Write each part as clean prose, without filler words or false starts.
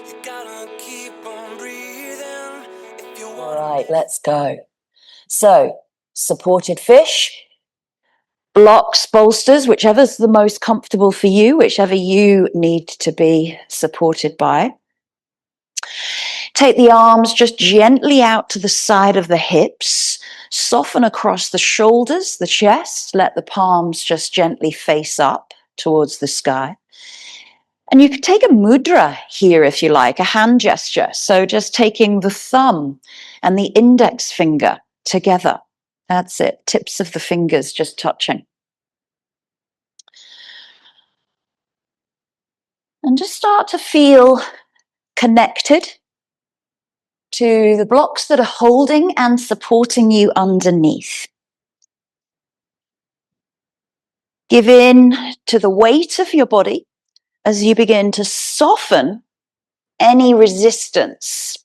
You gotta keep on breathing if you want. All right, let's go. So, supported fish, blocks, bolsters, whichever's the most comfortable for you, whichever you need to be supported by. Take the arms just gently out to the side of the hips, soften across the shoulders, the chest, let the palms just gently face up towards the sky. And you could take a mudra here if you like, a hand gesture. So just taking the thumb and the index finger together. That's it, tips of the fingers just touching. And just start to feel connected to the blocks that are holding and supporting you underneath. Give in to the weight of your body as you begin to soften any resistance.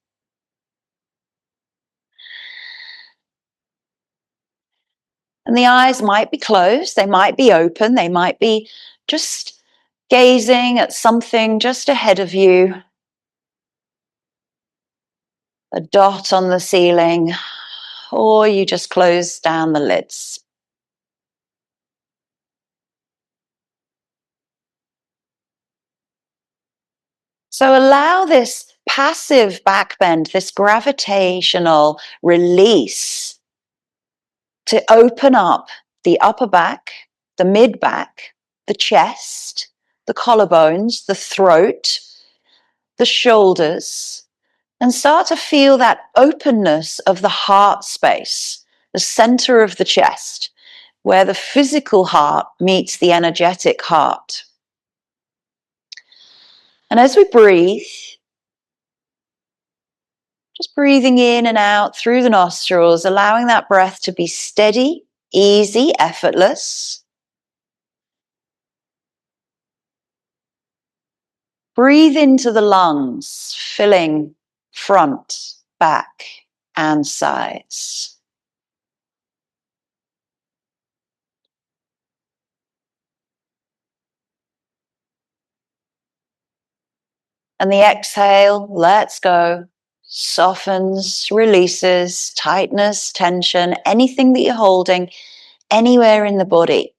And the eyes might be closed, they might be open, they might be just gazing at something just ahead of you. A dot on the ceiling, or you just close down the lids. So allow this passive back bend, this gravitational release to open up the upper back, the mid back, the chest, the collarbones, the throat, the shoulders, and start to feel that openness of the heart space, the center of the chest, where the physical heart meets the energetic heart. And as we breathe, just breathing in and out through the nostrils, allowing that breath to be steady, easy, effortless. Breathe into the lungs, filling front, back, and sides. And the exhale, let's go, softens, releases, tightness, tension, anything that you're holding anywhere in the body.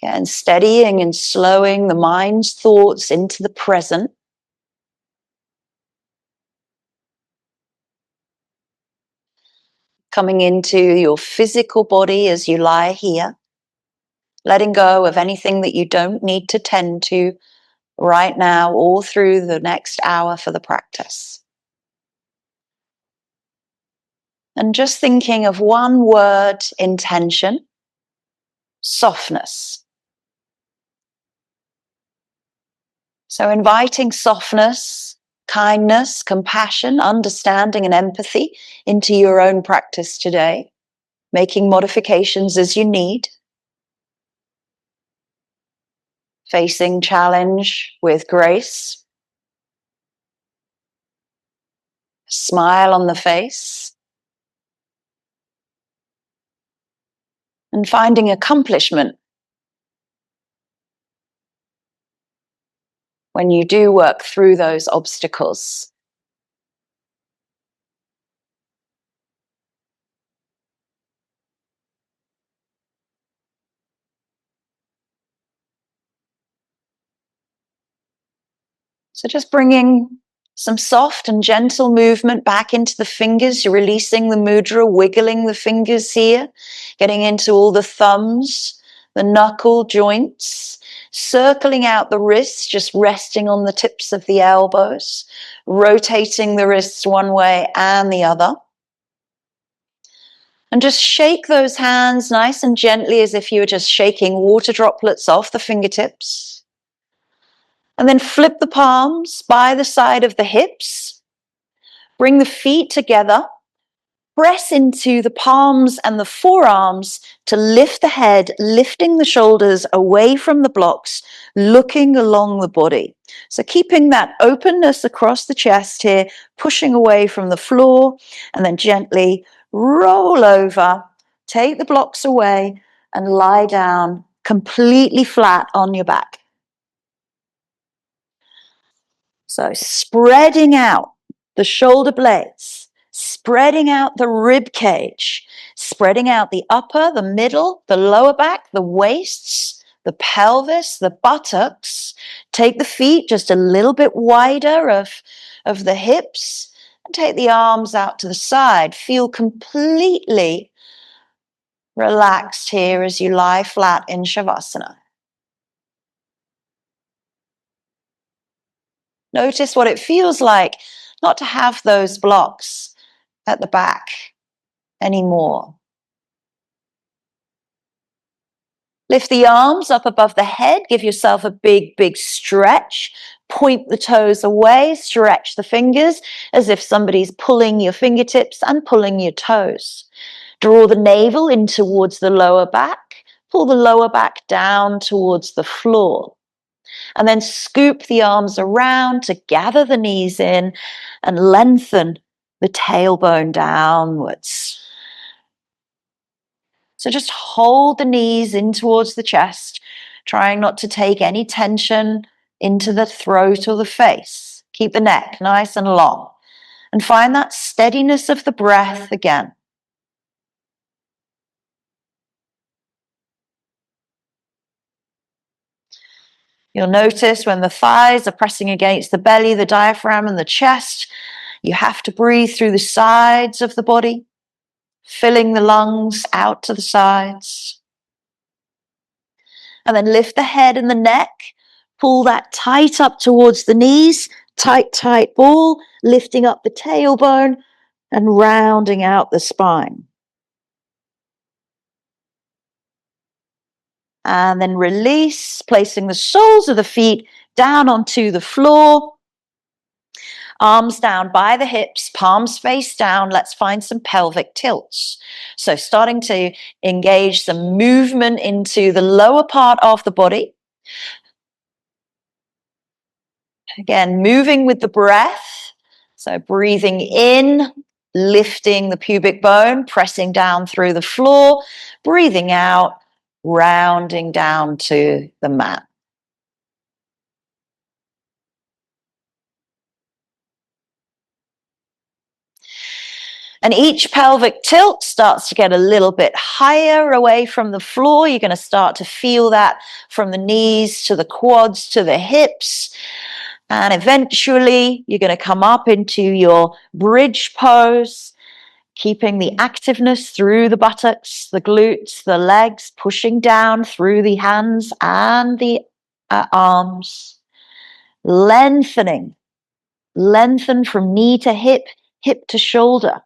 Again, steadying and slowing the mind's thoughts into the present. Coming into your physical body as you lie here. Letting go of anything that you don't need to tend to right now or through the next hour for the practice. And just thinking of one word intention, softness. So inviting softness, kindness, compassion, understanding, and empathy into your own practice today, making modifications as you need. Facing challenge with grace. Smile on the face. And finding accomplishment when you do work through those obstacles. So just bringing some soft and gentle movement back into the fingers. You're releasing the mudra, wiggling the fingers here, getting into all the thumbs, the knuckle joints, circling out the wrists, just resting on the tips of the elbows, rotating the wrists one way and the other. And just shake those hands nice and gently as if you were just shaking water droplets off the fingertips. And then flip the palms by the side of the hips. Bring the feet together. Press into the palms and the forearms to lift the head, lifting the shoulders away from the blocks, looking along the body. So keeping that openness across the chest here, pushing away from the floor, and then gently roll over, Take the blocks away and lie down completely flat on your back. So spreading out the shoulder blades, spreading out the rib cage, spreading out the upper, the middle, the lower back, the waists, the pelvis, the buttocks. Take the feet just a little bit wider of the hips and take the arms out to the side. Feel completely relaxed here as you lie flat in Shavasana. Notice what it feels like not to have those blocks at the back anymore. Lift the arms up above the head. Give yourself a big, big stretch. Point the toes away. Stretch the fingers as if somebody's pulling your fingertips and pulling your toes. Draw the navel in towards the lower back. Pull the lower back down towards the floor. And then scoop the arms around to gather the knees in and lengthen the tailbone downwards. So just hold the knees in towards the chest, trying not to take any tension into the throat or the face. Keep the neck nice and long. And find that steadiness of the breath again. You'll notice when the thighs are pressing against the belly, the diaphragm, and the chest, you have to breathe through the sides of the body, filling the lungs out to the sides. And then lift the head and the neck, pull that tight up towards the knees, tight, tight ball, lifting up the tailbone and rounding out the spine. And then release, placing the soles of the feet down onto the floor. Arms down by the hips, palms face down. Let's find some pelvic tilts. So starting to engage some movement into the lower part of the body. Again, moving with the breath. So breathing in, lifting the pubic bone, pressing down through the floor. Breathing out, rounding down to the mat. And each pelvic tilt starts to get a little bit higher away from the floor. You're going to start to feel that from the knees to the quads to the hips. And eventually you're going to come up into your bridge pose, keeping the activeness through the buttocks, the glutes, the legs, pushing down through the hands and the arms. Lengthening. Lengthen from knee to hip, hip to shoulder.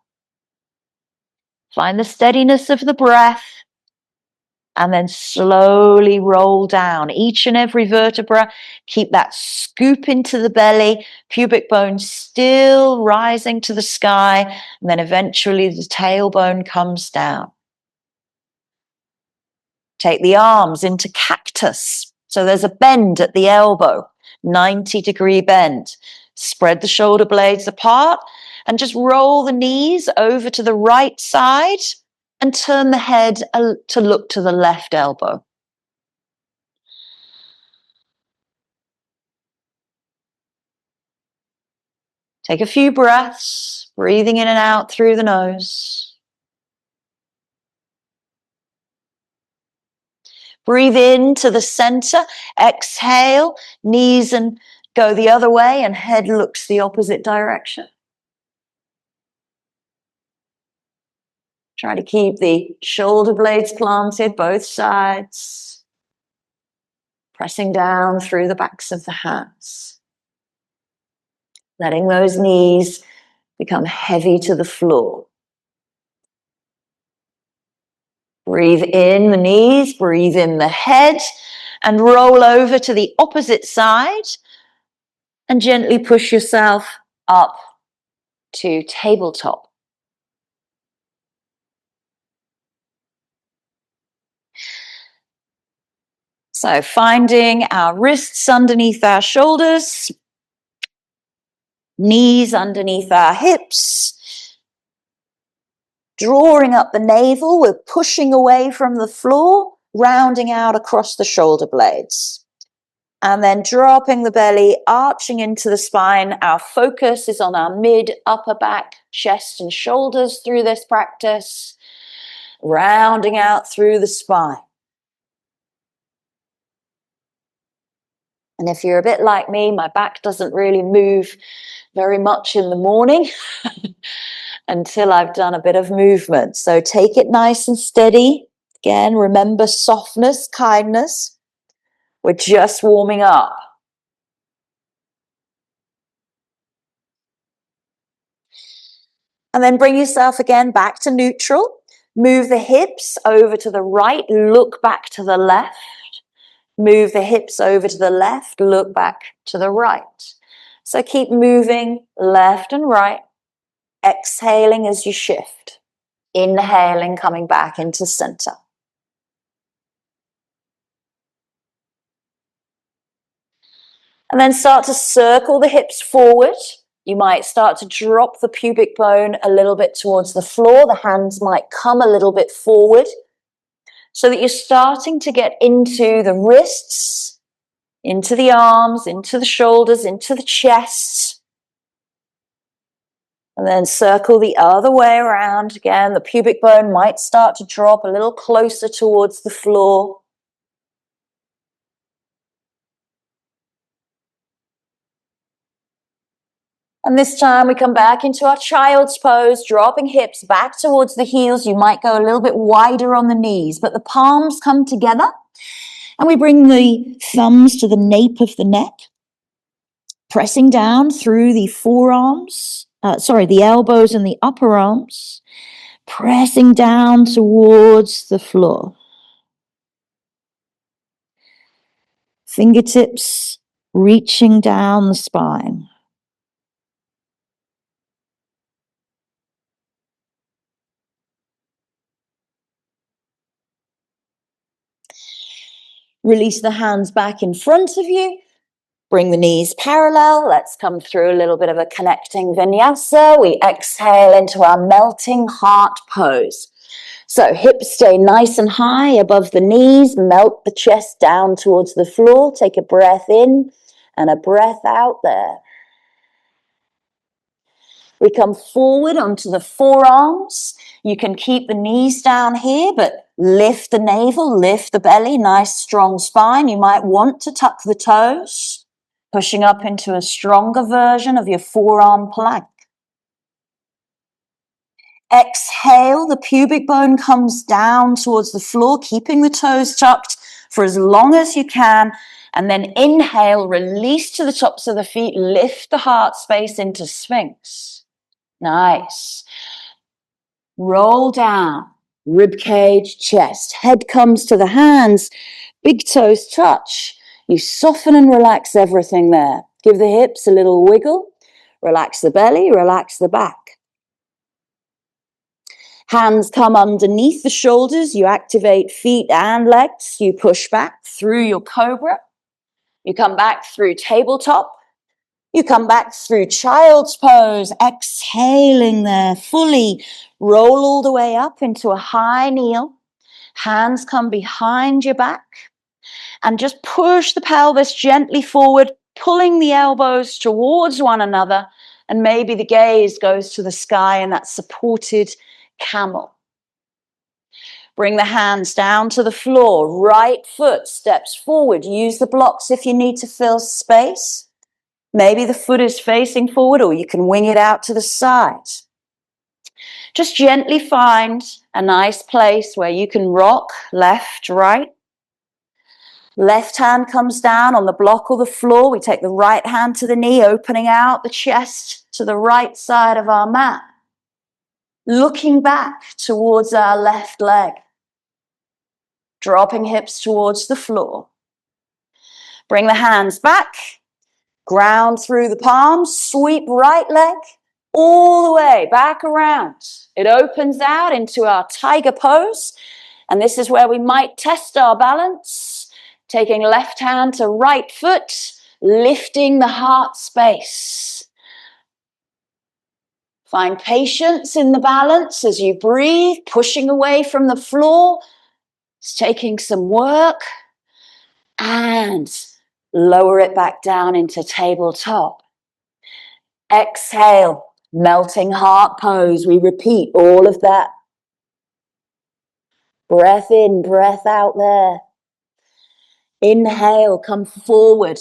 Find the steadiness of the breath and then slowly roll down each and every vertebra. Keep that scoop into the belly, pubic bone still rising to the sky, and then eventually the tailbone comes down. Take the arms into cactus. So there's a bend at the elbow, 90-degree bend. Spread the shoulder blades apart and just roll the knees over to the right side and turn the head to look to the left elbow. Take a few breaths, breathing in and out through the nose. Breathe into the center, exhale, knees and go the other way and head looks the opposite direction. Try to keep the shoulder blades planted, both sides. Pressing down through the backs of the hands. Letting those knees become heavy to the floor. Breathe in the knees, breathe in the head, and roll over to the opposite side. And gently push yourself up to tabletop. So finding our wrists underneath our shoulders, knees underneath our hips, Drawing up the navel, we're pushing away from the floor, rounding out across the shoulder blades. And then dropping the belly, arching into the spine. Our focus is on our mid, upper back, chest and shoulders through this practice. Rounding out through the spine. And if you're a bit like me, my back doesn't really move very much in the morning until I've done a bit of movement. So take it nice and steady. Again, remember softness, kindness. We're just warming up. And then bring yourself again back to neutral. Move the hips over to the right, look back to the left. Move the hips over to the left, look back to the right. So keep moving left and right, exhaling as you shift. Inhaling, coming back into center. And then start to circle the hips forward. You might start to drop the pubic bone a little bit towards the floor. The hands might come a little bit forward so that you're starting to get into the wrists, into the arms, into the shoulders, into the chest. And then circle the other way around. Again, the pubic bone might start to drop a little closer towards the floor. And this time we come back into our child's pose, dropping hips back towards the heels. You might go a little bit wider on the knees, but the palms come together. And we bring the thumbs to the nape of the neck, pressing down through the forearms, the elbows and the upper arms, pressing down towards the floor. Fingertips reaching down the spine. Release the hands back in front of you. Bring the knees parallel. Let's come through a little bit of a connecting vinyasa. We exhale into our melting heart pose. So hips stay nice and high above the knees. Melt the chest down towards the floor. Take a breath in and a breath out there. We come forward onto the forearms. You can keep the knees down here, but lift the navel, lift the belly, nice strong spine. You might want to tuck the toes, pushing up into a stronger version of your forearm plank. Exhale, the pubic bone comes down towards the floor, keeping the toes tucked for as long as you can. And then inhale, release to the tops of the feet, lift the heart space into Sphinx. Nice. Roll down, rib cage, chest. Head comes to the hands, big toes touch. You soften and relax everything there. Give the hips a little wiggle. Relax the belly, relax the back. Hands come underneath the shoulders. You activate feet and legs. You push back through your cobra. You come back through tabletop. You come back through child's pose, exhaling there fully. Roll all the way up into a high kneel. Hands come behind your back. And just push the pelvis gently forward, pulling the elbows towards one another. And maybe the gaze goes to the sky in that supported camel. Bring the hands down to the floor. Right foot steps forward. Use the blocks if you need to fill space. Maybe the foot is facing forward, or you can wing it out to the side. Just gently find a nice place where you can rock left, right. Left hand comes down on the block or the floor. We take the right hand to the knee, opening out the chest to the right side of our mat. Looking back towards our left leg. Dropping hips towards the floor. Bring the hands back. Ground through the palms, sweep right leg all the way back around. It opens out into our tiger pose. And this is where we might test our balance. Taking left hand to right foot, lifting the heart space. Find patience in the balance as you breathe, pushing away from the floor. It's taking some work. And lower it back down into tabletop. Exhale, melting heart pose. We repeat all of that. Breath in, breath out there. Inhale, come forward.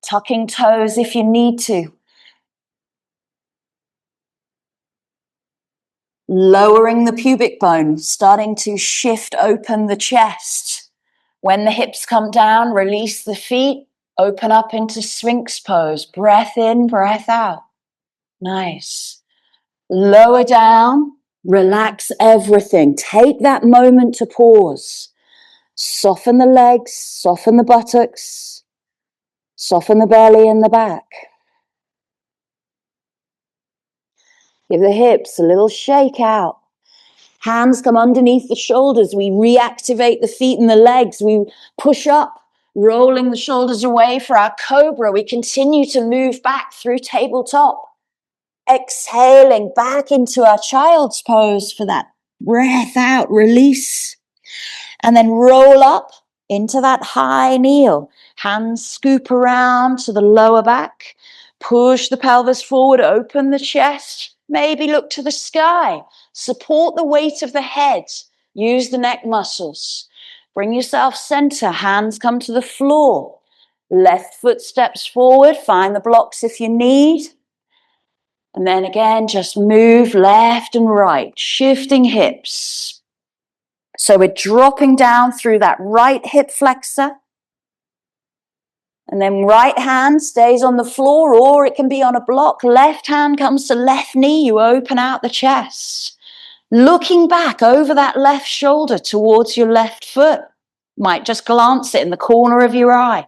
Tucking toes if you need to. Lowering the pubic bone, starting to shift open the chest. When the hips come down, release the feet, open up into Sphinx pose. Breath in, breath out. Nice. Lower down, relax everything. Take that moment to pause. Soften the legs, soften the buttocks, soften the belly and the back. Give the hips a little shake out. Hands come underneath the shoulders. We reactivate the feet and the legs. We push up, rolling the shoulders away for our cobra. We continue to move back through tabletop. Exhaling back into our child's pose for that breath out, release. And then roll up into that high kneel. Hands scoop around to the lower back. Push the pelvis forward, open the chest. Maybe look to the sky. Support the weight of the head. Use the neck muscles. Bring yourself center. Hands come to the floor. Left foot steps forward. Find the blocks if you need. And then again, just move left and right, shifting hips. So we're dropping down through that right hip flexor. And then right hand stays on the floor, or it can be on a block. Left hand comes to left knee. You open out the chest. Looking back over that left shoulder towards your left foot. Might just glance it in the corner of your eye.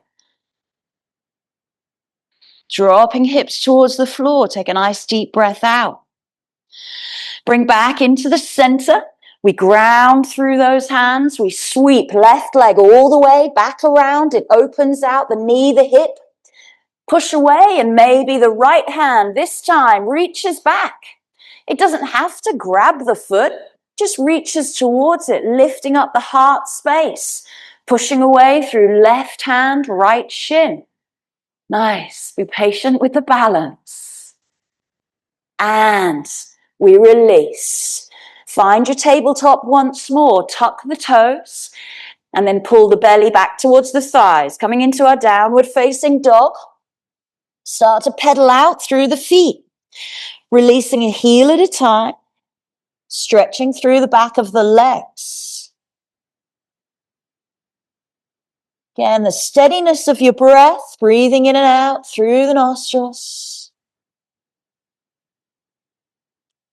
Dropping hips towards the floor. Take a nice deep breath out. Bring back into the center. We ground through those hands. We sweep left leg all the way back around. It opens out the knee, the hip. Push away, and maybe the right hand this time reaches back. It doesn't have to grab the foot, just reaches towards it, lifting up the heart space. Pushing away through left hand, right shin. Nice. Be patient with the balance. And we release. Find your tabletop once more. Tuck the toes and then pull the belly back towards the thighs. Coming into our downward facing dog. Start to pedal out through the feet. Releasing a heel at a time. Stretching through the back of the legs. Again, the steadiness of your breath. Breathing in and out through the nostrils.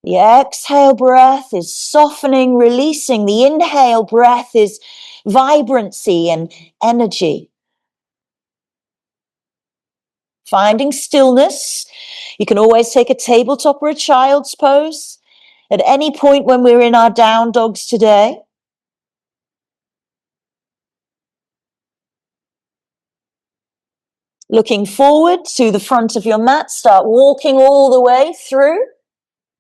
The exhale breath is softening, releasing. The inhale breath is vibrancy and energy. Finding stillness. You can always take a tabletop or a child's pose at any point when we're in our down dogs today. Looking forward to the front of your mat. Start walking all the way through.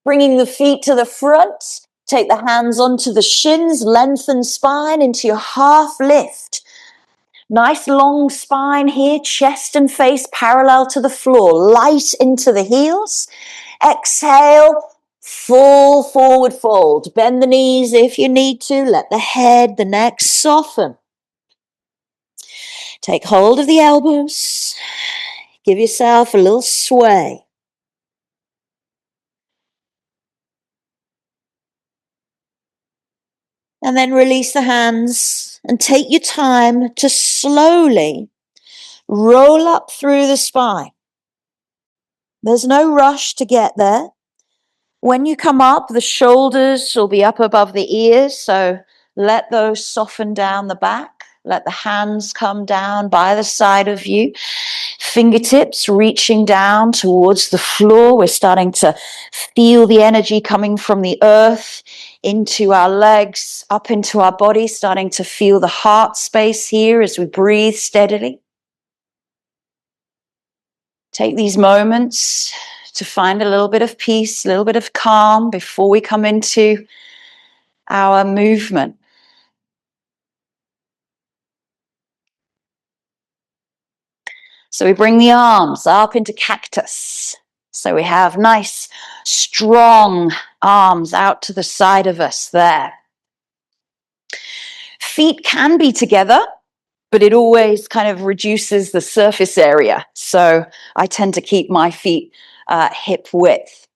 Bringing the feet to the front, take the hands onto the shins, lengthen spine into your half lift. Nice long spine here, chest and face parallel to the floor, light into the heels. Exhale, full forward fold. Bend the knees if you need to. Let the head, the neck soften. Take hold of the elbows. Give yourself a little sway. And then release the hands and take your time to slowly roll up through the spine. There's no rush to get there. When you come up, the shoulders will be up above the ears, so let those soften down the back. Let the hands come down by the side of you. Fingertips reaching down towards the floor. We're starting to feel the energy coming from the earth into our legs, up into our body, starting to feel the heart space here as we breathe steadily. Take these moments to find a little bit of peace, a little bit of calm before we come into our movement. So we bring the arms up into cactus. So we have nice, strong arms out to the side of us there. Feet can be together, but it always kind of reduces the surface area. So I tend to keep my feet hip width.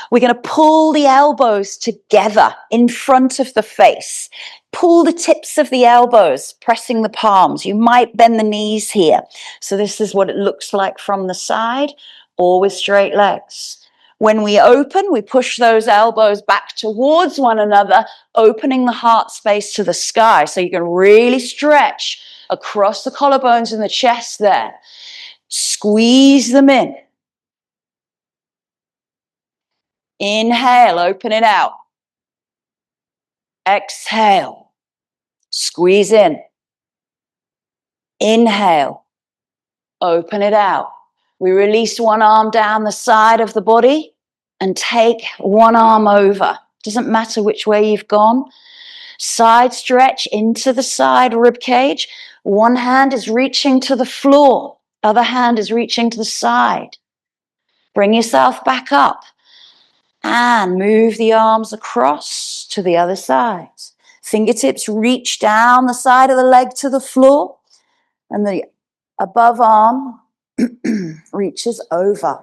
We're going to pull the elbows together in front of the face. Pull the tips of the elbows, pressing the palms. You might bend the knees here. So this is what it looks like from the side, or with straight legs. When we open, we push those elbows back towards one another, opening the heart space to the sky. So you can really stretch across the collarbones and the chest there. Squeeze them in. Inhale, open it out. Exhale, squeeze in. Inhale, open it out. We release one arm down the side of the body and take one arm over. Doesn't matter which way you've gone. Side stretch into the side rib cage. One hand is reaching to the floor. Other hand is reaching to the side. Bring yourself back up and move the arms across to the other side. Fingertips reach down the side of the leg to the floor, and the above arm reaches over.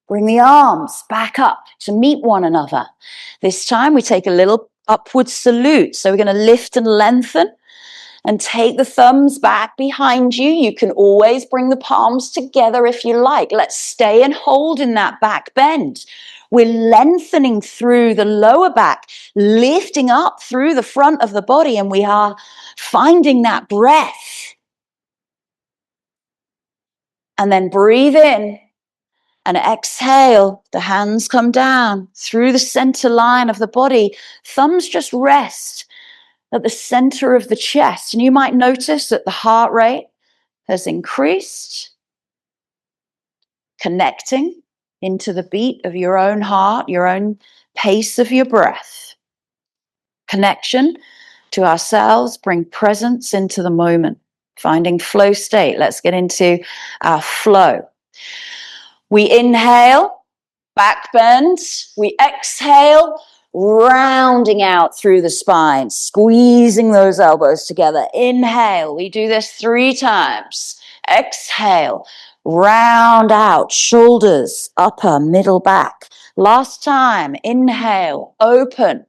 Bring the arms back up to meet one another. This time we take a little upward salute. So we're going to lift and lengthen and take the thumbs back behind you. You can always bring the palms together if you like. Let's stay and hold in that back bend. We're lengthening through the lower back, lifting up through the front of the body, and we are finding that breath. And then breathe in and exhale. The hands come down through the center line of the body. Thumbs just rest at the center of the chest. And you might notice that the heart rate has increased, connecting into the beat of your own heart, your own pace of your breath. Connection to ourselves, bring presence into the moment, finding flow state. Let's get into our flow. We inhale, back bend. We exhale, rounding out through the spine, squeezing those elbows together. Inhale, we do this 3 times. Exhale, round out, shoulders, upper, middle, back. Last time, inhale, open.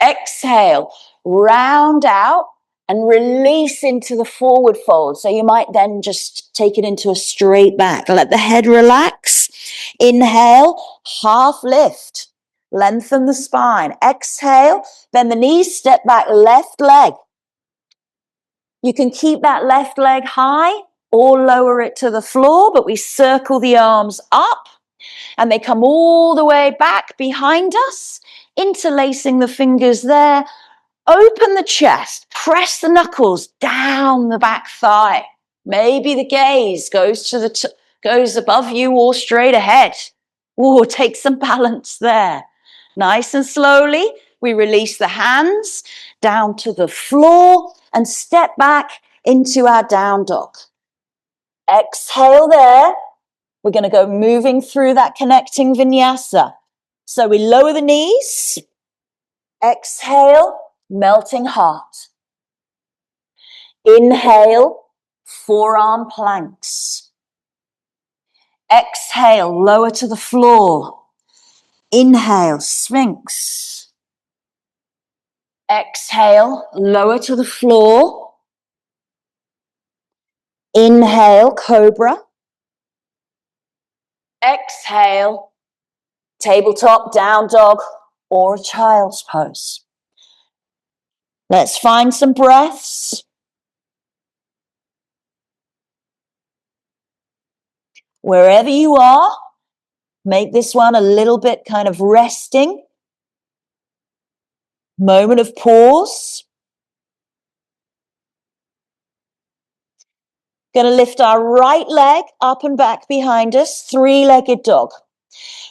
Exhale, round out and release into the forward fold. So you might then just take it into a straight back. Let the head relax. Inhale, half lift. Lengthen the spine. Exhale, bend the knees, step back, left leg. You can keep that left leg high or lower it to the floor, but we circle the arms up and they come all the way back behind us, interlacing the fingers there. Open the chest, press the knuckles down the back thigh. Maybe the gaze goes to goes above you or straight ahead. Ooh, take some balance there. Nice and slowly, we release the hands down to the floor and step back into our down dog. Exhale there. We're going to go moving through that connecting vinyasa. So we lower the knees. Exhale, melting heart. Inhale, forearm planks. Exhale, lower to the floor. Inhale, sphinx. Exhale, lower to the floor. Inhale, cobra. Exhale, tabletop, down dog, or a child's pose. Let's find some breaths. Wherever you are, make this one a little bit kind of resting. Moment of pause. Going to lift our right leg up and back behind us, three-legged dog.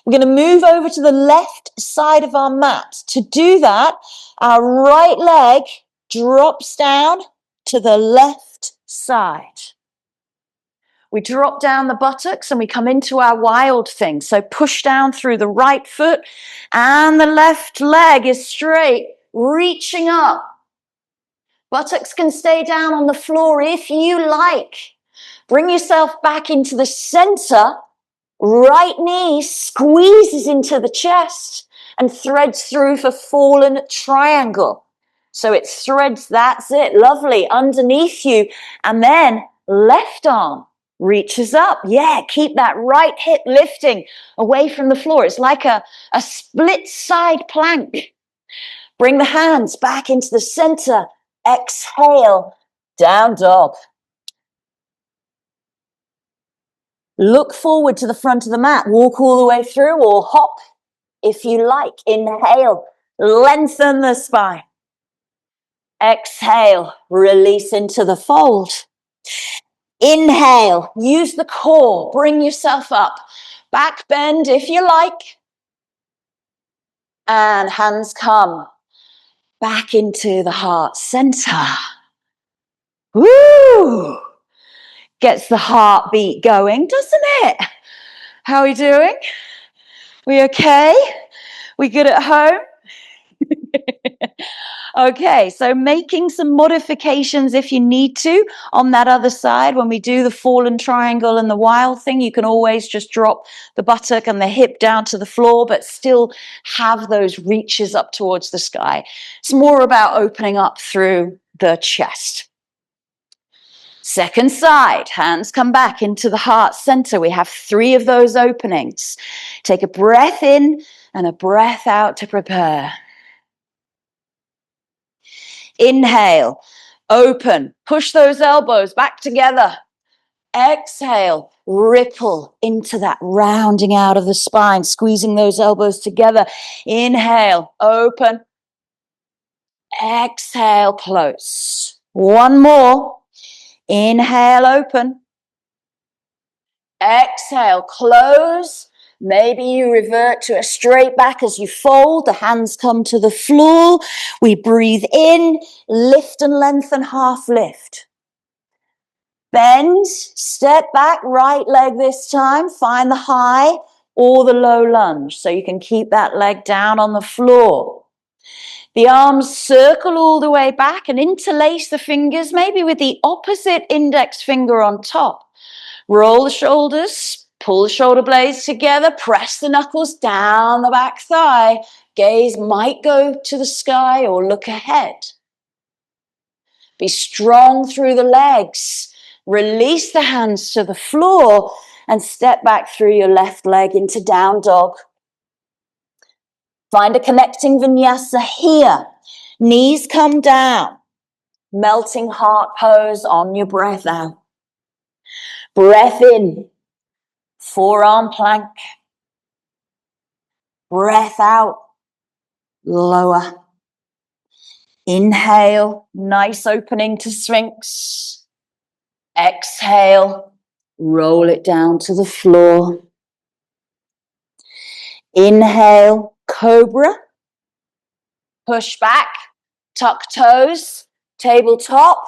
We're going to move over to the left side of our mat. To do that, our right leg drops down to the left side. We drop down the buttocks and we come into our wild thing. So push down through the right foot and the left leg is straight, reaching up. Buttocks can stay down on the floor if you like. Bring yourself back into the center. Right knee squeezes into the chest and threads through for fallen triangle. So it threads, that's it, lovely, underneath you. And then left arm reaches up. Yeah, keep that right hip lifting away from the floor. It's like a split side plank. Bring the hands back into the center. Exhale, down dog. Look forward to the front of the mat. Walk all the way through or hop if you like. Inhale, lengthen the spine. Exhale, release into the fold. Inhale, use the core, bring yourself up. Back bend if you like. And hands come back into the heart center. Woo! Gets the heartbeat going, doesn't it? How are we doing? We okay? We good at home? Okay, so making some modifications if you need to on that other side. When we do the fallen triangle and the wild thing, you can always just drop the buttock and the hip down to the floor, but still have those reaches up towards the sky. It's more about opening up through the chest. Second side, hands come back into the heart center. We have 3 of those openings. Take a breath in and a breath out to prepare. Inhale, open, push those elbows back together. Exhale, ripple into that rounding out of the spine, squeezing those elbows together. Inhale, open. Exhale, close. One more. Inhale, open. Exhale, close. Maybe you revert to a straight back as you fold. The hands come to the floor. We breathe in, lift and lengthen, half lift. Bend, step back, right leg this time. Find the high or the low lunge so you can keep that leg down on the floor. The arms circle all the way back and interlace the fingers, maybe with the opposite index finger on top. Roll the shoulders. Pull the shoulder blades together, press the knuckles down the back thigh. Gaze might go to the sky or look ahead. Be strong through the legs. Release the hands to the floor and step back through your left leg into down dog. Find a connecting vinyasa here. Knees come down. Melting heart pose on your breath out. Breath in. Forearm plank. Breath out, lower. Inhale, nice opening to Sphinx. Exhale, roll it down to the floor. Inhale, cobra. Push back, tuck toes, tabletop,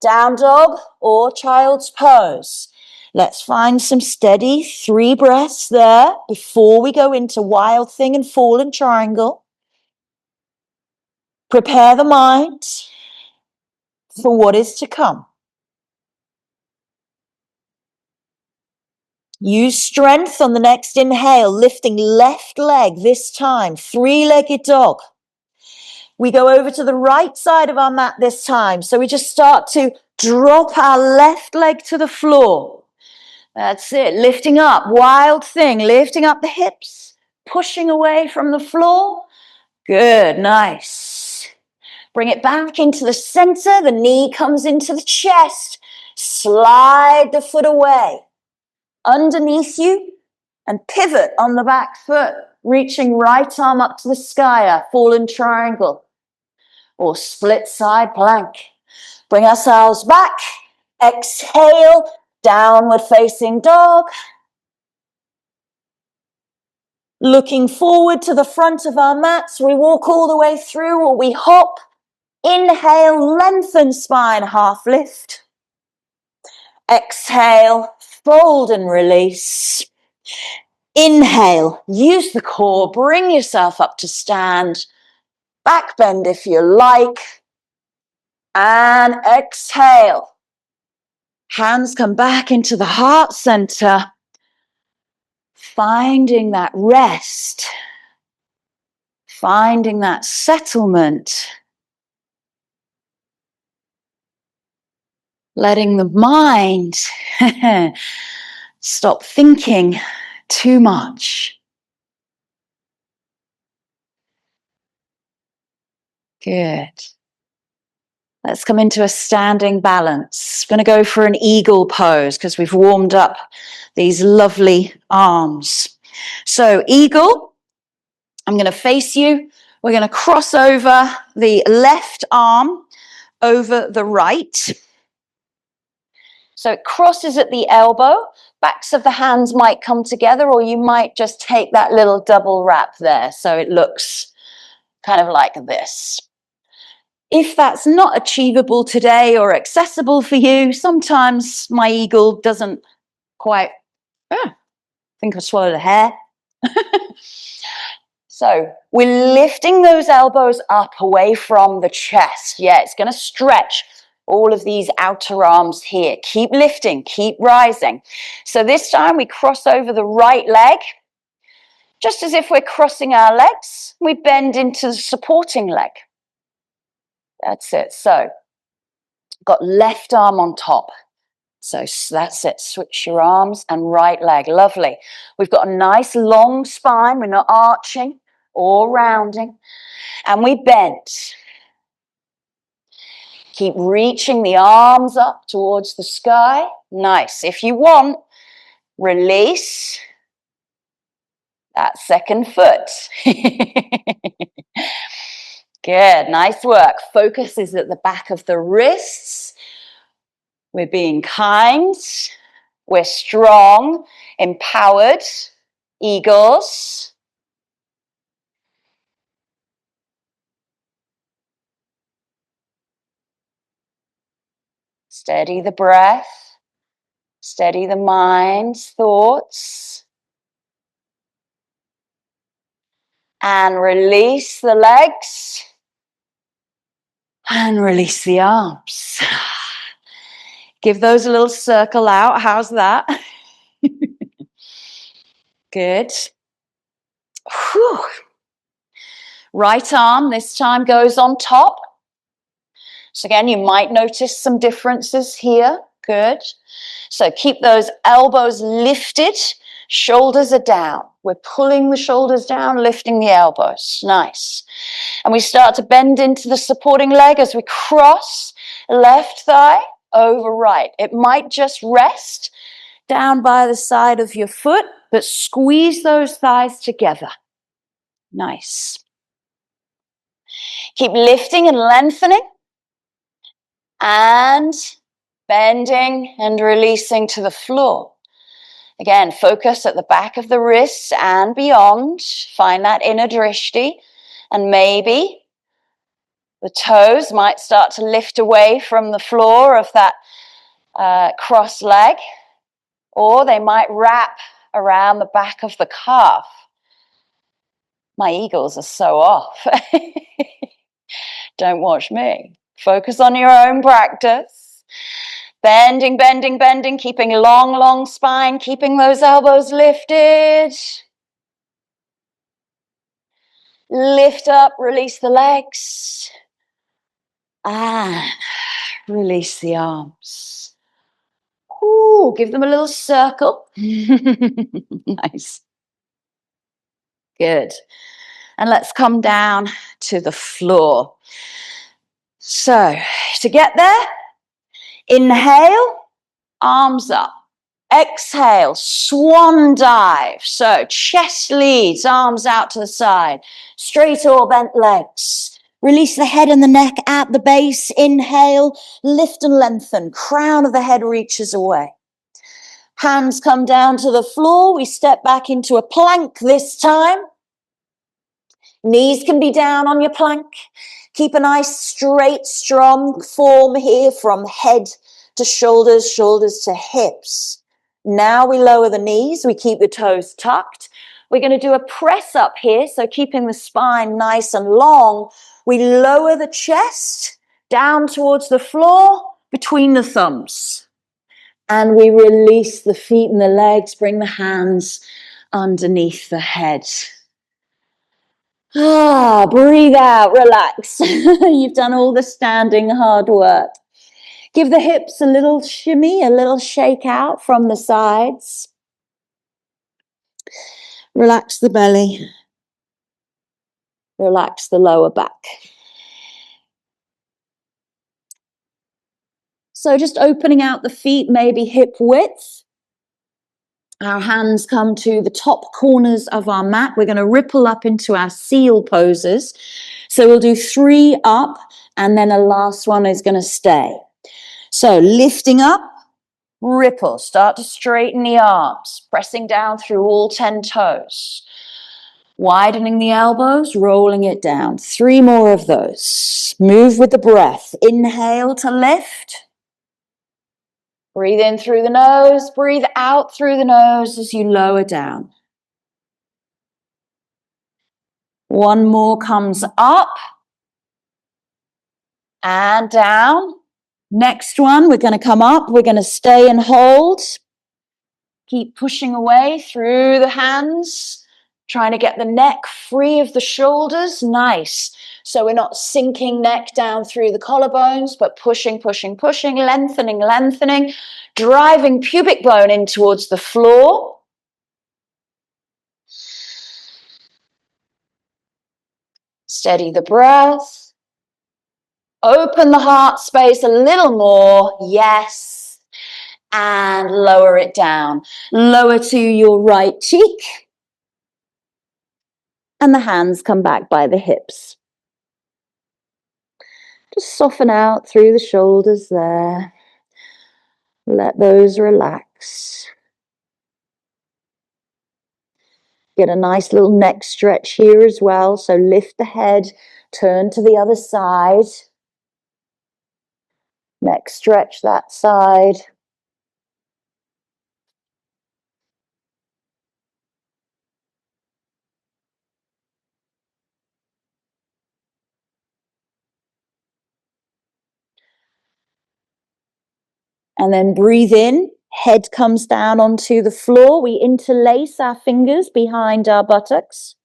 down dog, or child's pose. Let's find some steady 3 breaths there before we go into wild thing and fallen triangle. Prepare the mind for what is to come. Use strength on the next inhale, lifting left leg this time, 3-legged dog. We go over to the right side of our mat this time. So we just start to drop our left leg to the floor. That's it, lifting up, wild thing, lifting up the hips, pushing away from the floor. Good, nice. Bring it back into the center, the knee comes into the chest. Slide the foot away, underneath you, and pivot on the back foot, reaching right arm up to the sky, a fallen triangle, or split side plank. Bring ourselves back, Exhale, downward facing dog. Looking forward to the front of our mats, we walk all the way through or we hop. Inhale, lengthen spine, half lift. Exhale, fold and release. Inhale, use the core, bring yourself up to stand. Back bend if you like. And exhale. Hands come back into the heart center. Finding that rest. Finding that settlement. Letting the mind stop thinking too much. Good. Let's come into a standing balance. I'm going to go for an eagle pose because we've warmed up these lovely arms. So eagle, I'm going to face you. We're going to cross over the left arm over the right. So it crosses at the elbow. Backs of the hands might come together, or you might just take that little double wrap there so it looks kind of like this. If that's not achievable today or accessible for you, sometimes my eagle doesn't quite, I think I swallowed a hair. So we're lifting those elbows up away from the chest. Yeah, it's going to stretch all of these outer arms here. Keep lifting, keep rising. So this time we cross over the right leg. Just as if we're crossing our legs, we bend into the supporting leg. That's it. So got left arm on top. So that's it. Switch your arms and right leg. Lovely. We've got a nice long spine. We're not arching or rounding. And we bend. Keep reaching the arms up towards the sky. Nice. If you want, release that second foot. Good. Nice work. Focus is at the back of the wrists. We're being kind. We're strong, empowered, eagles. Steady the breath. Steady the mind's thoughts. And release the legs. And release the arms. Give those a little circle out. How's that? Good. Whew. Right arm this time goes on top. So again, you might notice some differences here. Good. So keep those elbows lifted. Shoulders are down. We're pulling the shoulders down, lifting the elbows. Nice. And we start to bend into the supporting leg as we cross left thigh over right. It might just rest down by the side of your foot, but squeeze those thighs together. Nice. Keep lifting and lengthening. And bending and releasing to the floor. Again, focus at the back of the wrists and beyond. Find that inner drishti. And maybe the toes might start to lift away from the floor of that cross leg. Or they might wrap around the back of the calf. My eagles are so off. Don't watch me. Focus on your own practice. Bending, bending, bending, keeping long, long spine, keeping those elbows lifted. Lift up, release the legs. And release the arms. Ooh, give them a little circle. Nice. Good. And let's come down to the floor. So, to get there, inhale, arms up. Exhale, swan dive. So chest leads, arms out to the side. Straight or bent legs. Release the head and the neck at the base. Inhale, lift and lengthen. Crown of the head reaches away. Hands come down to the floor. We step back into a plank this time. Knees can be down on your plank. Keep a nice, straight, strong form here from head to shoulders, shoulders to hips. Now we lower the knees. We keep the toes tucked. We're going to do a press up here. So keeping the spine nice and long, we lower the chest down towards the floor between the thumbs. And we release the feet and the legs, bring the hands underneath the head. Breathe out, relax. You've done all the standing hard work. Give the hips a little shimmy, a little shake out from the sides. Relax the belly. Relax the lower back. So just opening out the feet, maybe hip width. Our hands come to the top corners of our mat. We're going to ripple up into our seal poses. So we'll do 3 up, and then a last one is going to stay. So lifting up, ripple. Start to straighten the arms, pressing down through all 10 toes. Widening the elbows, rolling it down. 3 more of those. Move with the breath. Inhale to lift. Breathe in through the nose. Breathe out through the nose as you lower down. 1 more comes up and down. Next one, we're going to come up. We're going to stay and hold. Keep pushing away through the hands, trying to get the neck free of the shoulders. Nice. So we're not sinking neck down through the collarbones, but pushing, pushing, pushing, lengthening, lengthening, driving pubic bone in towards the floor. Steady the breath. Open the heart space a little more. Yes. And lower it down. Lower to your right cheek. And the hands come back by the hips. Just soften out through the shoulders there. Let those relax. Get a nice little neck stretch here as well. So lift the head, turn to the other side. Neck stretch that side. And then breathe in. Head comes down onto the floor. We interlace our fingers behind our buttocks.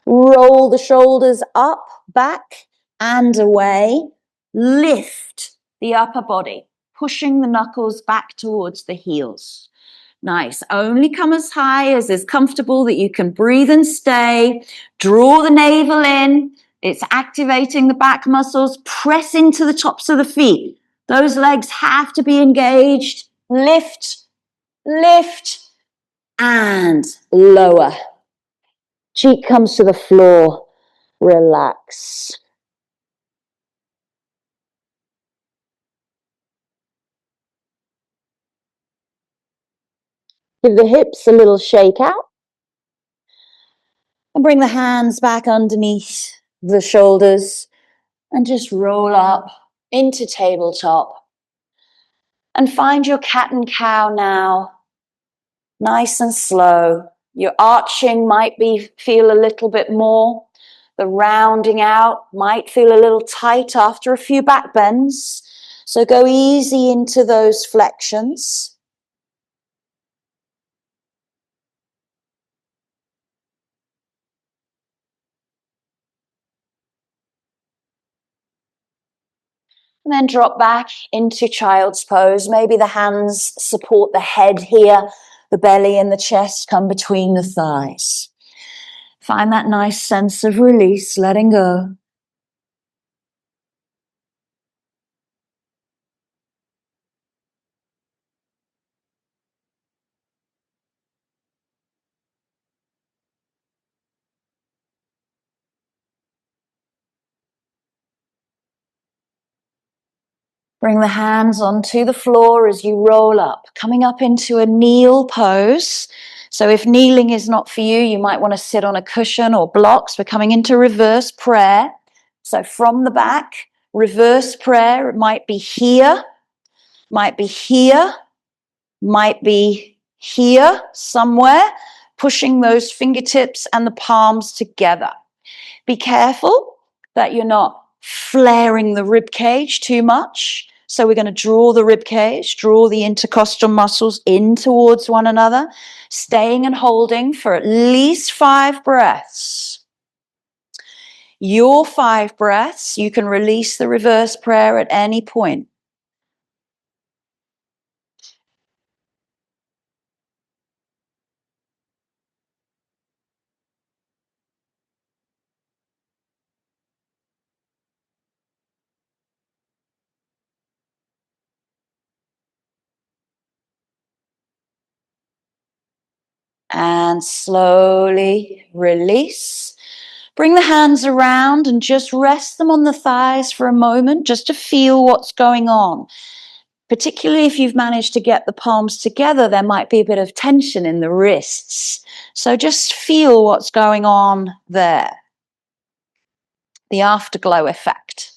Roll the shoulders up, back, and away. Lift the upper body, pushing the knuckles back towards the heels. Nice. Only come as high as is comfortable that you can breathe and stay. Draw the navel in. It's activating the back muscles. Press into the tops of the feet. Those legs have to be engaged. Lift, lift, and lower. Cheek comes to the floor. Relax. Give the hips a little shake out. And bring the hands back underneath the shoulders. And just roll up into tabletop. And find your cat and cow now. Nice and slow. Your arching might feel a little bit more. The rounding out might feel a little tight after a few back bends. So go easy into those flexions. And then drop back into child's pose. Maybe the hands support the head here. The belly and the chest come between the thighs. Find that nice sense of release, letting go. Bring the hands onto the floor as you roll up, coming up into a kneel pose. So if kneeling is not for you, you might want to sit on a cushion or blocks. We're coming into reverse prayer. So from the back, reverse prayer. It might be here, might be here, might be here somewhere, pushing those fingertips and the palms together. Be careful that you're not flaring the rib cage too much. So we're going to draw the rib cage, draw the intercostal muscles in towards one another, staying and holding for at least 5 breaths. Your 5 breaths, you can release the reverse prayer at any point. And slowly release. Bring the hands around and just rest them on the thighs for a moment, just to feel what's going on. Particularly if you've managed to get the palms together, there might be a bit of tension in the wrists. So just feel what's going on there. The afterglow effect.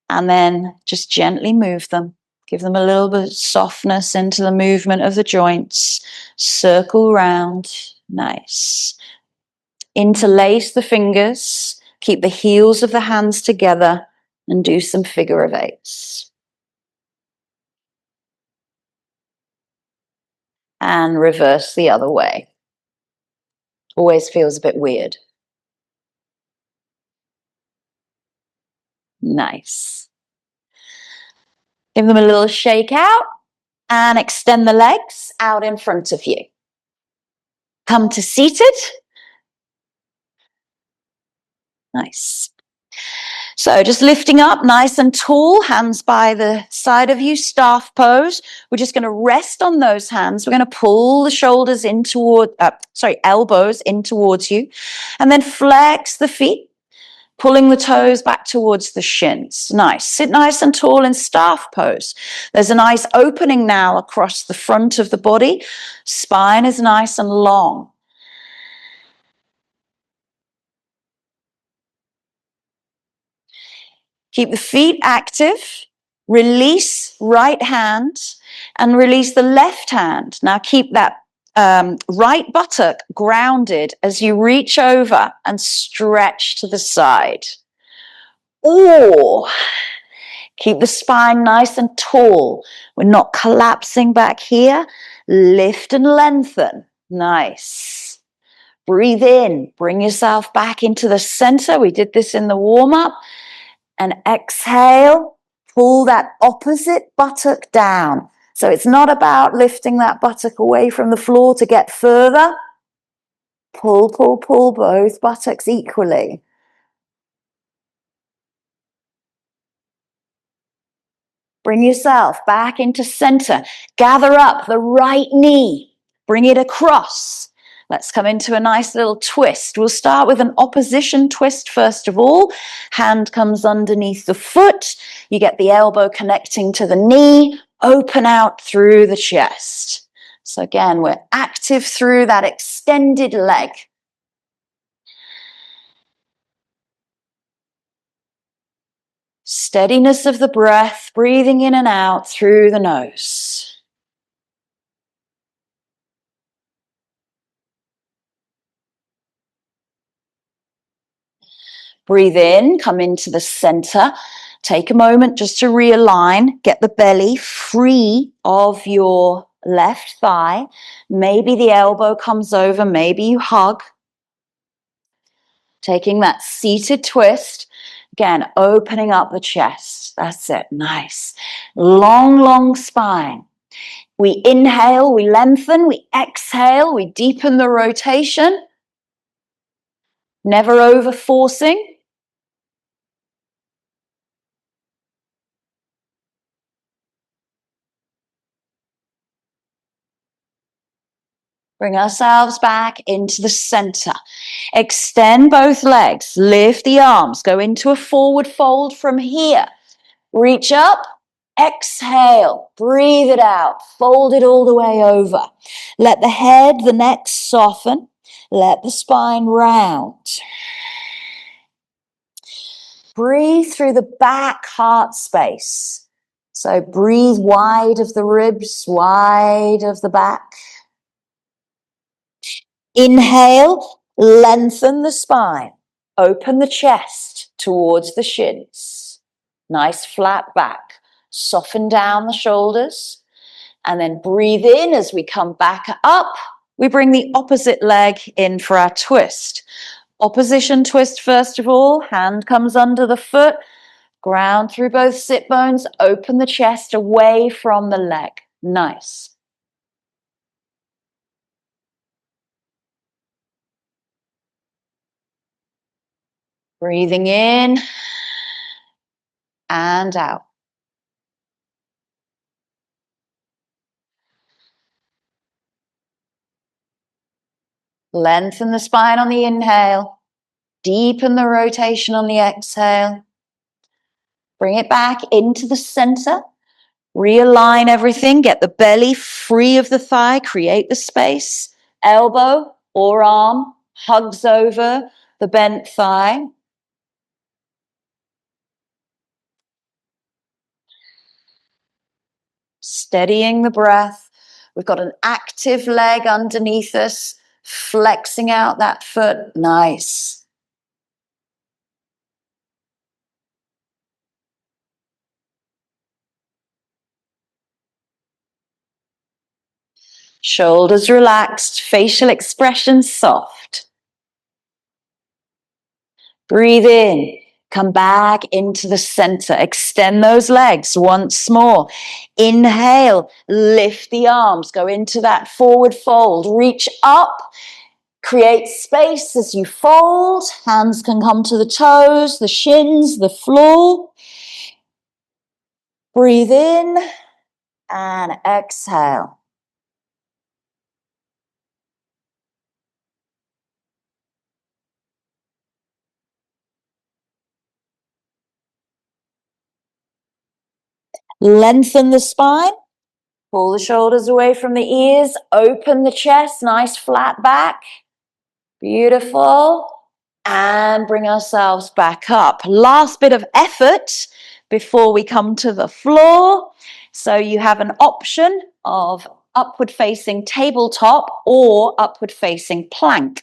And then just gently move them. Give them a little bit of softness into the movement of the joints. Circle round. Nice. Interlace the fingers. Keep the heels of the hands together and do some figure of 8s. And reverse the other way. Always feels a bit weird. Nice. Give them a little shake out and extend the legs out in front of you. Come to seated. Nice. So just lifting up nice and tall, hands by the side of you, staff pose. We're just going to rest on those hands. We're going to pull the shoulders in toward, elbows in towards you, and then flex the feet, pulling the toes back towards the shins. Nice. Sit nice and tall in staff pose. There's a nice opening now across the front of the body. Spine is nice and long. Keep the feet active. Release right hand and release the left hand. Now keep that right buttock grounded as you reach over and stretch to the side. Or keep the spine nice and tall. We're not collapsing back here. Lift and lengthen. Nice. Breathe in. Bring yourself back into the center. We did this in the warm-up. And exhale. Pull that opposite buttock down. So it's not about lifting that buttock away from the floor to get further. Pull, pull, pull both buttocks equally. Bring yourself back into center. Gather up the right knee. Bring it across. Let's come into a nice little twist. We'll start with an opposition twist first of all. Hand comes underneath the foot. You get the elbow connecting to the knee. Open out through the chest. So again, we're active through that extended leg. Steadiness of the breath, breathing in and out through the nose. Breathe in, come into the center. Take a moment just to realign. Get the belly free of your left thigh. Maybe the elbow comes over, maybe you hug. Taking that seated twist. Again, opening up the chest. That's it. Nice. Long, long spine. We inhale, we lengthen. We exhale, we deepen the rotation. Never over forcing. Bring ourselves back into the center. Extend both legs. Lift the arms. Go into a forward fold from here. Reach up. Exhale, breathe it out, fold it all the way over. Let the head, the neck soften. Let the spine round. Breathe through the back heart space. So breathe wide of the ribs, wide of the back. Inhale, lengthen the spine. Open the chest towards the shins. Nice flat back. Soften down the shoulders. And then breathe in as we come back up. We bring the opposite leg in for our twist. Opposition twist first of all. Hand comes under the foot. Ground through both sit bones. Open the chest away from the leg. Nice. Breathing in and out. Lengthen the spine on the inhale. Deepen the rotation on the exhale. Bring it back into the center. Realign everything. Get the belly free of the thigh. Create the space. Elbow or arm hugs over the bent thigh. Steadying the breath. We've got an active leg underneath us, flexing out that foot. Nice. Shoulders relaxed, facial expression soft. Breathe in. Come back into the center. Extend those legs once more. Inhale, lift the arms, go into that forward fold. Reach up, create space as you fold. Hands can come to the toes, the shins, the floor. Breathe in and exhale. Lengthen the spine. Pull the shoulders away from the ears. Open the chest. Nice flat back. Beautiful. And bring ourselves back up. Last bit of effort before we come to the floor. So you have an option of upward facing tabletop or upward facing plank.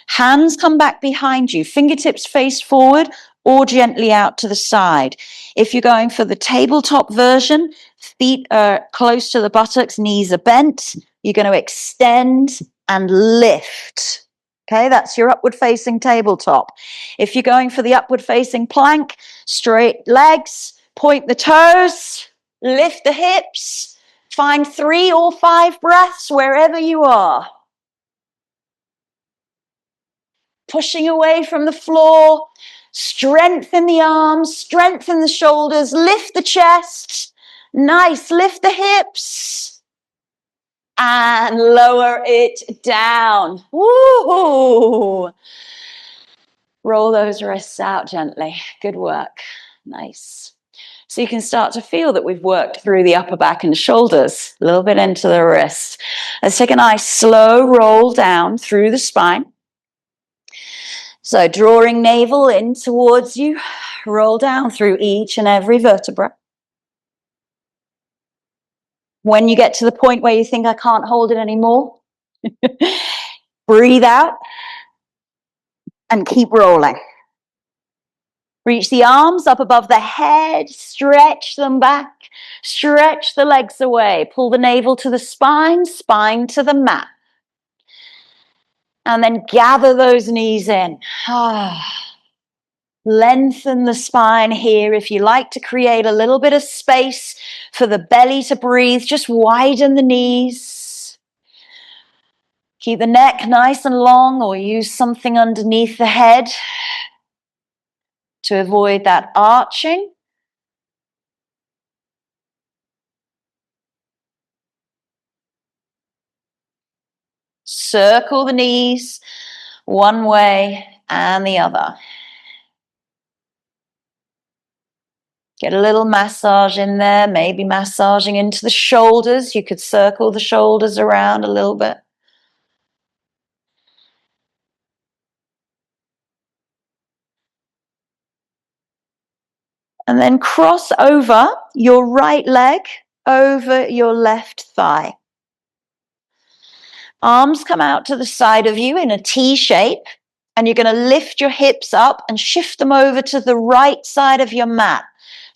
Hands come back behind you, fingertips face forward or gently out to the side. If you're going for the tabletop version, feet are close to the buttocks, knees are bent. You're going to extend and lift. Okay, that's your upward facing tabletop. If you're going for the upward facing plank, straight legs, point the toes, lift the hips, find 3 or 5 breaths wherever you are. Pushing away from the floor, strengthen the arms, strengthen the shoulders, lift the chest. Nice, lift the hips and lower it down. Woo! Roll those wrists out gently. Good work. Nice. So you can start to feel that we've worked through the upper back and shoulders, a little bit into the wrists. Let's take a nice slow roll down through the spine. So drawing navel in towards you, roll down through each and every vertebra. When you get to the point where you think I can't hold it anymore, breathe out and keep rolling. Reach the arms up above the head, stretch them back, stretch the legs away, pull the navel to the spine, spine to the mat. And then gather those knees in. Lengthen the spine here. If you like to create a little bit of space for the belly to breathe, just widen the knees. Keep the neck nice and long or use something underneath the head to avoid that arching. Circle the knees one way and the other. Get a little massage in there, maybe massaging into the shoulders. You could circle the shoulders around a little bit. And then cross over your right leg over your left thigh. Arms come out to the side of you in a T shape, and you're going to lift your hips up and shift them over to the right side of your mat.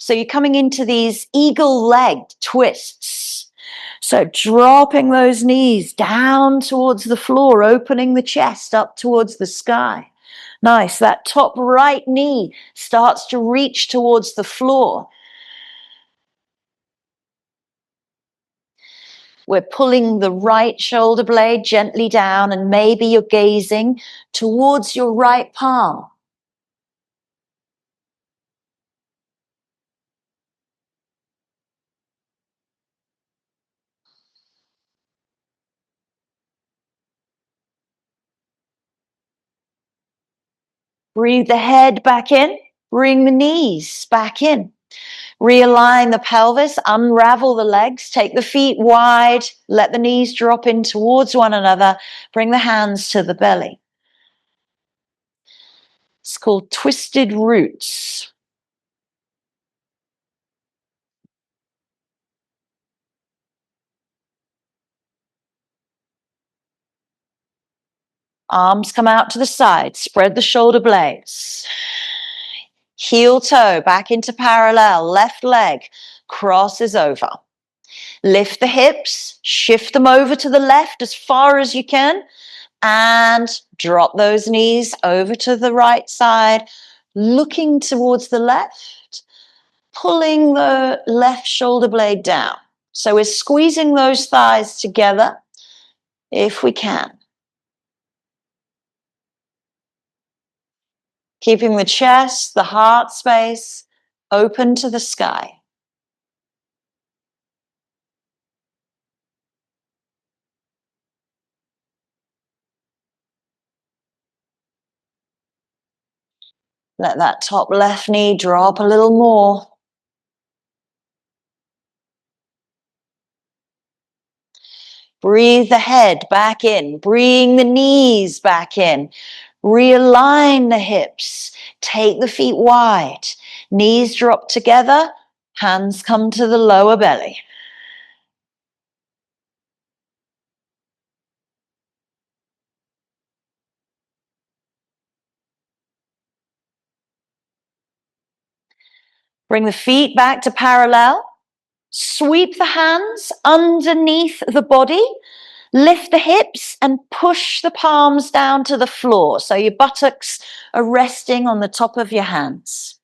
So you're coming into these eagle-legged twists. So dropping those knees down towards the floor, opening the chest up towards the sky. Nice. That top right knee starts to reach towards the floor. We're pulling the right shoulder blade gently down, and maybe you're gazing towards your right palm. Breathe the head back in, bring the knees back in. Realign the pelvis, unravel the legs, take the feet wide, let the knees drop in towards one another, bring the hands to the belly. It's called twisted roots. Arms come out to the side, spread the shoulder blades. Heel toe back into parallel, left leg crosses over. Lift the hips, shift them over to the left as far as you can, and drop those knees over to the right side, looking towards the left, pulling the left shoulder blade down. So we're squeezing those thighs together if we can. Keeping the chest, the heart space open to the sky. Let that top left knee drop a little more. Breathe the head back in. Bring the knees back in. Realign the hips. Take the feet wide. Knees drop together. Hands come to the lower belly. Bring the feet back to parallel. Sweep the hands underneath the body. Lift the hips and push the palms down to the floor. So your buttocks are resting on the top of your hands.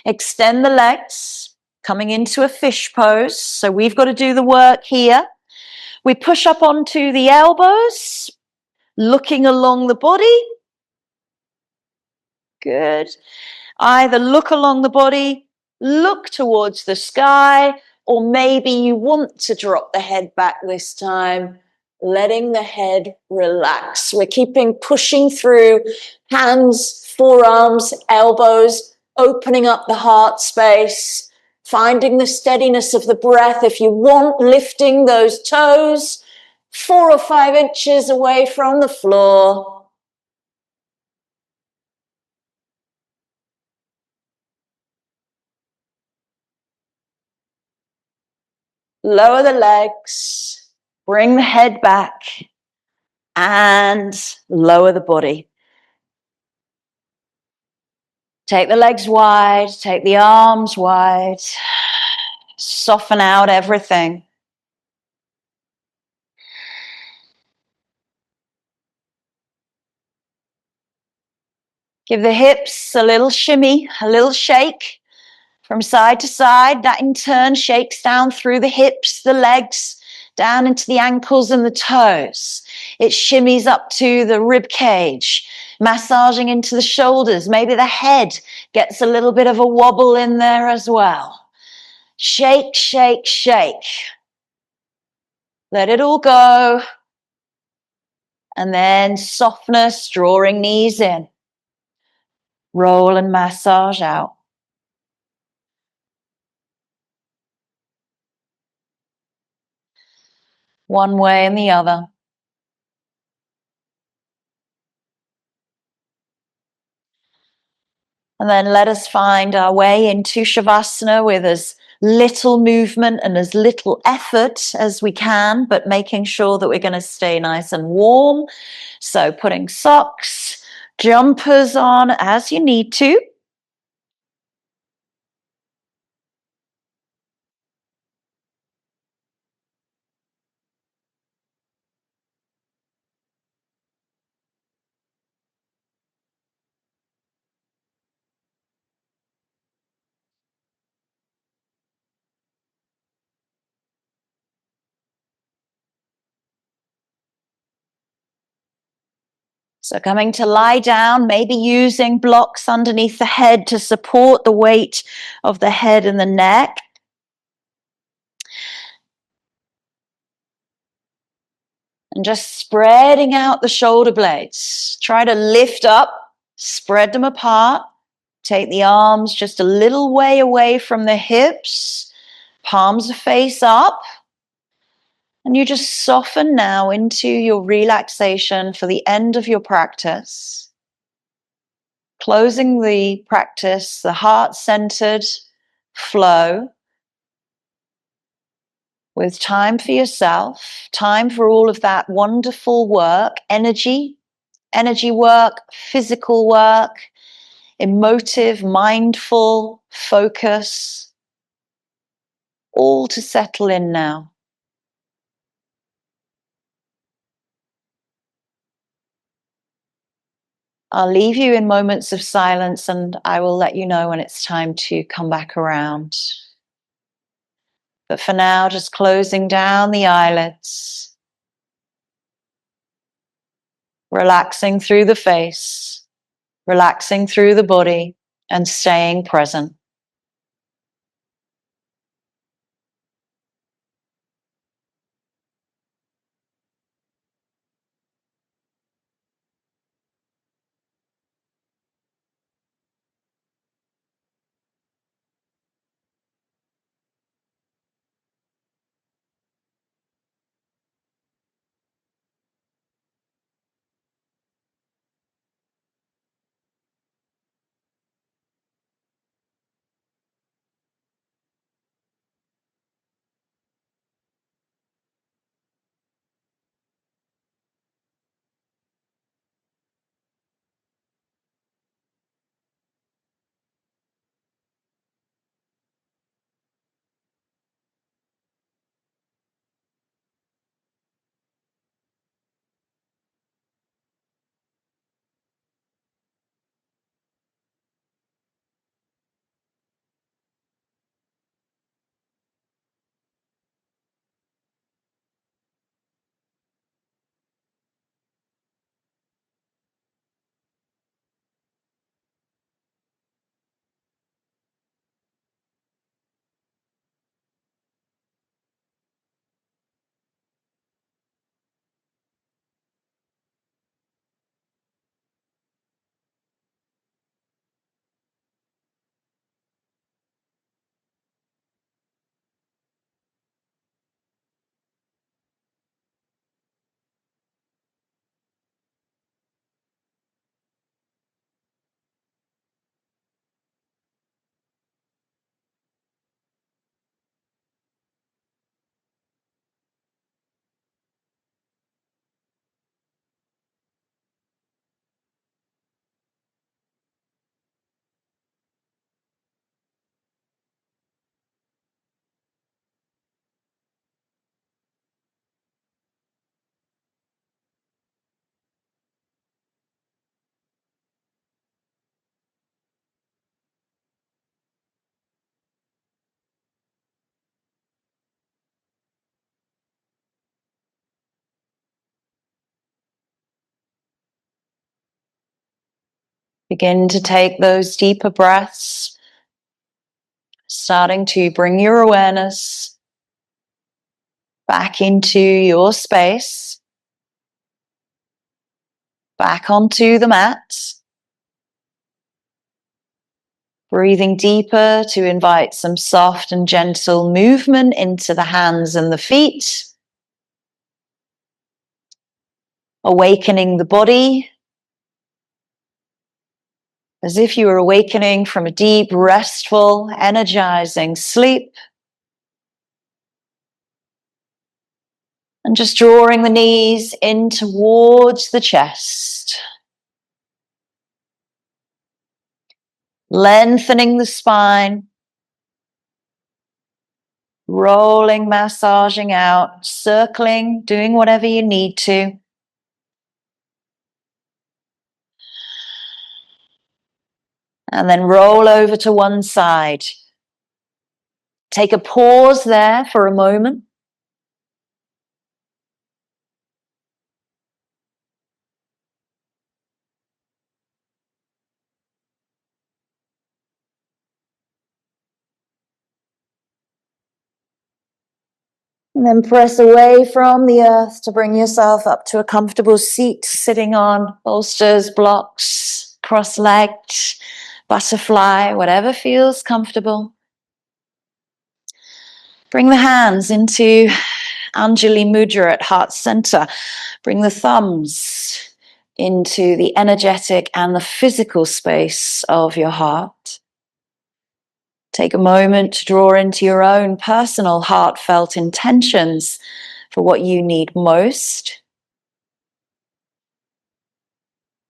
Extend the legs, coming into a fish pose. So we've got to do the work here. We push up onto the elbows, looking along the body. Good. Either look along the body, look towards the sky, or maybe you want to drop the head back this time, letting the head relax. We're pushing through hands, forearms, elbows, opening up the heart space, finding the steadiness of the breath. If you want, lifting those toes 4 or 5 inches away from the floor. Lower the legs, bring the head back, and lower the body. Take the legs wide, take the arms wide, soften out everything. Give the hips a little shimmy, a little shake from side to side. That in turn shakes down through the hips, the legs, down into the ankles and the toes. It shimmies up to the rib cage, massaging into the shoulders. Maybe the head gets a little bit of a wobble in there as well. Shake, shake, shake. Let it all go. And then softness, drawing knees in. Roll and massage out. one way and the other. And then let us find our way into Shavasana with as little movement and as little effort as we can, but making sure that we're going to stay nice and warm. So putting socks, jumpers on as you need to. So coming to lie down, maybe using blocks underneath the head to support the weight of the head and the neck. And just spreading out the shoulder blades. Try to lift up, spread them apart. Take the arms just a little way away from the hips. Palms are face up. And you just soften now into your relaxation for the end of your practice. Closing the practice, the heart-centered flow, with time for yourself, time for all of that wonderful work, energy work, physical work, emotive, mindful focus, all to settle in now. I'll leave you in moments of silence and I will let you know when it's time to come back around. But for now, just closing down the eyelids, relaxing through the face, relaxing through the body, and staying present. Begin to take those deeper breaths, starting to bring your awareness back into your space, back onto the mat. Breathing deeper to invite some soft and gentle movement into the hands and the feet. awakening the body as if you were awakening from a deep, restful, energizing sleep. And just drawing the knees in towards the chest. Lengthening the spine. Rolling, massaging out, circling, doing whatever you need to. And then roll over to one side. Take a pause there for a moment. And then press away from the earth to bring yourself up to a comfortable seat, sitting on bolsters, blocks, cross-legged, butterfly, whatever feels comfortable. Bring the hands into Anjali Mudra at heart center. Bring the thumbs into the energetic and the physical space of your heart. Take a moment to draw into your own personal heartfelt intentions for what you need most.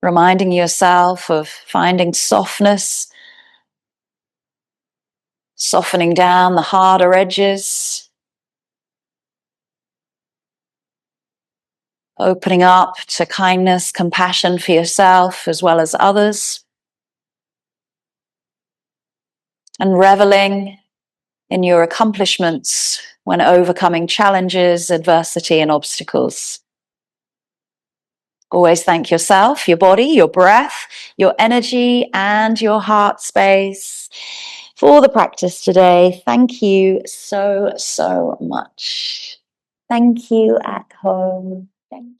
Reminding yourself of finding softness, softening down the harder edges, opening up to kindness, compassion for yourself as well as others, and reveling in your accomplishments when overcoming challenges, adversity, and obstacles. Always thank yourself, your body, your breath, your energy, and your heart space for the practice today. Thank you so, so much. Thank you at home. Thank you.